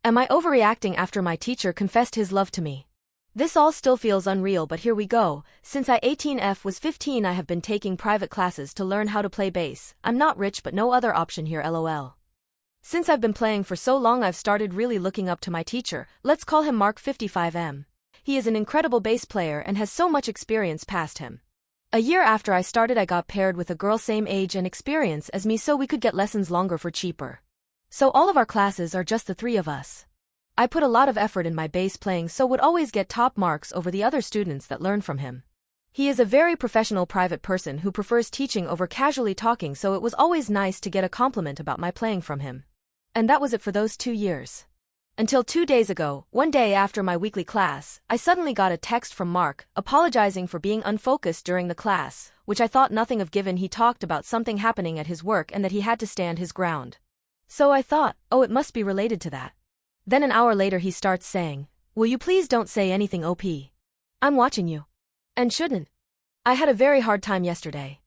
Am I overreacting after my teacher confessed his love to me? This all still feels unreal, but here we go. Since I 18F was 15, I have been taking private classes to learn how to play bass. I'm not rich, but no other option here, lol. Since I've been playing for so long, I've started really looking up to my teacher. Let's call him Mark 55M. He is an incredible bass player and has so much experience past him. A year after I started, I got paired with a girl same age and experience as me so we could get lessons longer for cheaper. So all of our classes are just the three of us. I put a lot of effort in my bass playing, so would always get top marks over the other students that learn from him. He is a very professional private person who prefers teaching over casually talking, so it was always nice to get a compliment about my playing from him. And that was it for those 2 years. Until 2 days ago, one day after my weekly class, I suddenly got a text from Mark, apologizing for being unfocused during the class, which I thought nothing of given he talked about something happening at his work and that he had to stand his ground. So I thought, oh, it must be related to that. Then an hour later he starts saying, "Will you please don't say anything, OP? I'm watching you." And shouldn't. I had a very hard time yesterday.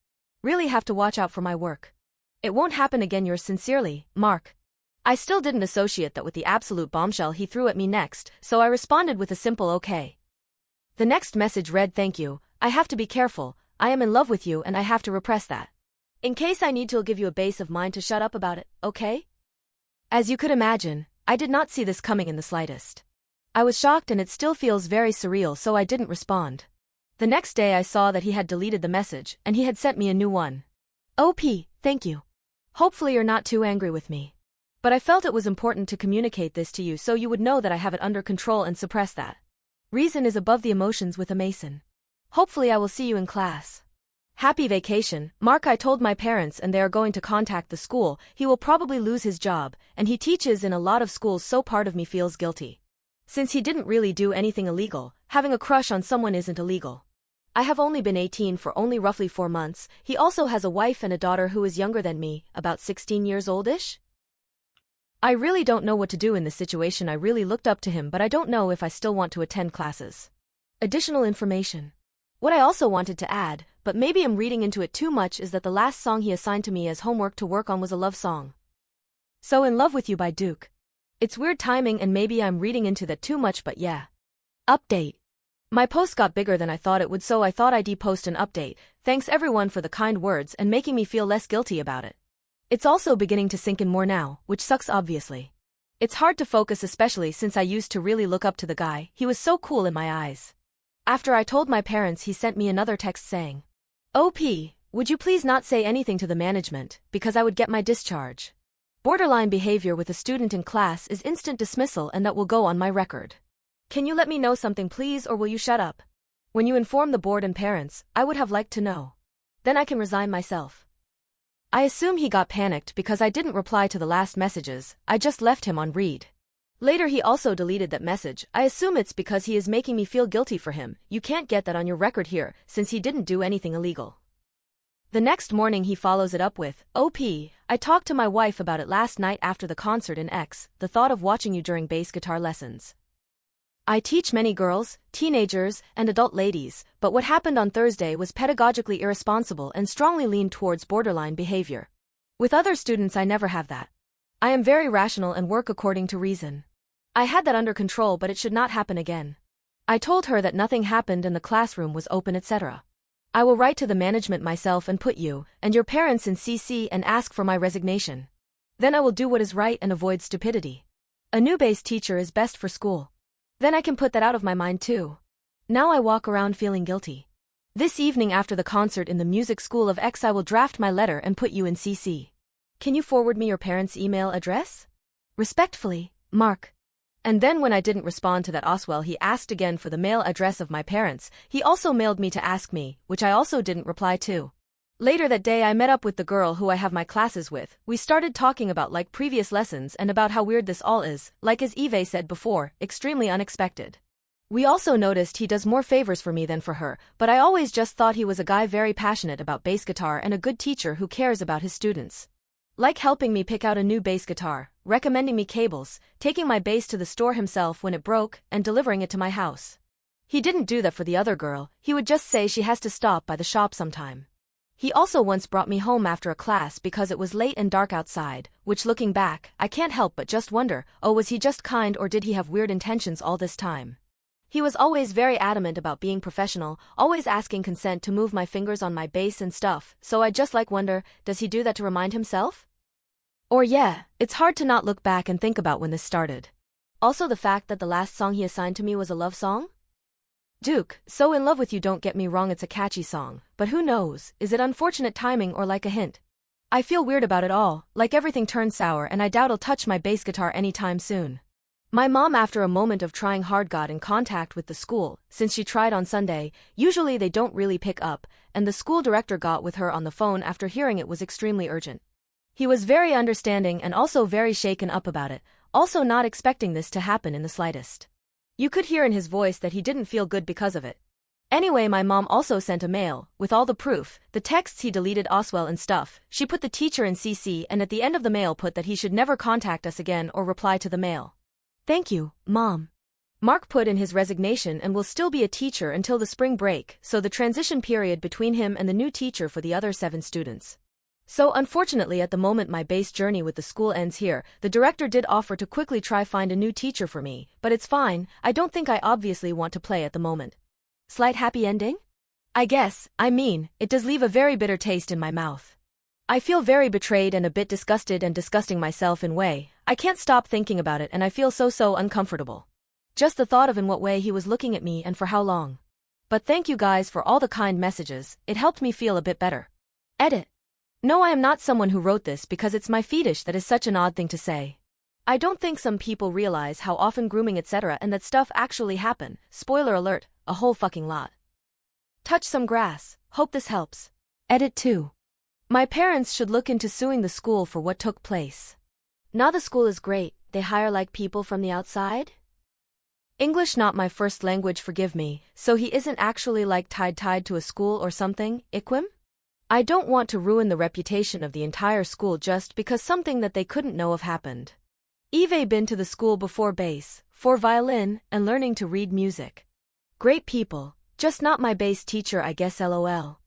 Really have to watch out for my work. It won't happen again, yours sincerely, Mark. I still didn't associate that with the absolute bombshell he threw at me next, so I responded with a simple okay. The next message read, "Thank you, I have to be careful, I am in love with you and I have to repress that. In case I need to, I'll give you a bass of mine to shut up about it, okay?" As you could imagine, I did not see this coming in the slightest. I was shocked and it still feels very surreal, so I didn't respond. The next day I saw that he had deleted the message and he had sent me a new one. "OP, thank you. Hopefully you're not too angry with me. But I felt it was important to communicate this to you so you would know that I have it under control and suppress that. Reason is above the emotions with a Mason. Hopefully I will see you in class. Happy vacation, Mark. I told my parents and they are going to contact the school. He will probably lose his job, and he teaches in a lot of schools, so part of me feels guilty. Since he didn't really do anything illegal, having a crush on someone isn't illegal. I have only been 18 for only roughly 4 months. He also has a wife and a daughter who is younger than me, about 16 years oldish. I really don't know what to do in this situation. I really looked up to him, but I don't know if I still want to attend classes. Additional information. What I also wanted to add, but maybe I'm reading into it too much, is that the last song he assigned to me as homework to work on was a love song. So In Love With You by Duke. It's weird timing and maybe I'm reading into that too much, but yeah. Update. My post got bigger than I thought it would, so I thought I'd post an update. Thanks everyone for the kind words and making me feel less guilty about it. It's also beginning to sink in more now, which sucks obviously. It's hard to focus, especially since I used to really look up to the guy. He was so cool in my eyes. After I told my parents, he sent me another text saying, "OP, would you please not say anything to the management, because I would get my discharge. Borderline behavior with a student in class is instant dismissal and that will go on my record. Can you let me know something please, or will you shut up? When you inform the board and parents, I would have liked to know. Then I can resign myself." I assume he got panicked because I didn't reply to the last messages. I just left him on read. Later he also deleted that message. I assume it's because he is making me feel guilty for him. You can't get that on your record here, since he didn't do anything illegal. The next morning he follows it up with, "OP, I talked to my wife about it last night after the concert in X, the thought of watching you during bass guitar lessons. I teach many girls, teenagers, and adult ladies, but what happened on Thursday was pedagogically irresponsible and strongly leaned towards borderline behavior. With other students I never have that. I am very rational and work according to reason. I had that under control, but it should not happen again. I told her that nothing happened and the classroom was open, etc. I will write to the management myself and put you and your parents in CC and ask for my resignation. Then I will do what is right and avoid stupidity. A new bass teacher is best for school. Then I can put that out of my mind too. Now I walk around feeling guilty. This evening after the concert in the music school of X, I will draft my letter and put you in CC. Can you forward me your parents' email address? Respectfully, Mark." And then when I didn't respond to that Oswell, he asked again for the mail address of my parents. He also mailed me to ask me, which I also didn't reply to. Later that day I met up with the girl who I have my classes with. We started talking about like previous lessons and about how weird this all is, like as Eve said before, extremely unexpected. We also noticed he does more favors for me than for her, but I always just thought he was a guy very passionate about bass guitar and a good teacher who cares about his students. Like helping me pick out a new bass guitar, recommending me cables, taking my bass to the store himself when it broke, and delivering it to my house. He didn't do that for the other girl. He would just say she has to stop by the shop sometime. He also once brought me home after a class because it was late and dark outside, which looking back, I can't help but just wonder, oh, was he just kind or did he have weird intentions all this time? He was always very adamant about being professional, always asking consent to move my fingers on my bass and stuff, so I just wonder, does he do that to remind himself? Or yeah, it's hard to not look back and think about when this started. Also the fact that the last song he assigned to me was a love song? Duke, So In Love With You, don't get me wrong, it's a catchy song, but who knows, is it unfortunate timing or like a hint? I feel weird about it all, like everything turned sour and I doubt I'll touch my bass guitar anytime soon. My mom, after a moment of trying hard, got in contact with the school, since she tried on Sunday, usually they don't really pick up, and the school director got with her on the phone after hearing it was extremely urgent. He was very understanding and also very shaken up about it, also not expecting this to happen in the slightest. You could hear in his voice that he didn't feel good because of it. Anyway, my mom also sent a mail, with all the proof, the texts he deleted Oswell and stuff. She put the teacher in CC and at the end of the mail put that he should never contact us again or reply to the mail. Thank you, Mom. Mark put in his resignation and will still be a teacher until the spring break, so the transition period between him and the new teacher for the other 7 students. So unfortunately at the moment my bass journey with the school ends here. The director did offer to quickly try find a new teacher for me, but it's fine, I don't think I obviously want to play at the moment. Slight happy ending? I guess, it does leave a very bitter taste in my mouth. I feel very betrayed and a bit disgusted and disgusting myself in way. I can't stop thinking about it and I feel so uncomfortable. Just the thought of in what way he was looking at me and for how long. But thank you guys for all the kind messages, it helped me feel a bit better. Edit. No, I am not someone who wrote this because it's my fetish. That is such an odd thing to say. I don't think some people realize how often grooming etc. and that stuff actually happen. Spoiler alert, a whole fucking lot. Touch some grass, hope this helps. Edit 2. My parents should look into suing the school for what took place. Now the school is great, they hire like people from the outside? English not my first language, forgive me, so he isn't actually like tied to a school or something, Iquim? I don't want to ruin the reputation of the entire school just because something that they couldn't know of happened. Eve been to the school before bass, for violin, and learning to read music. Great people, just not my bass teacher I guess, LOL.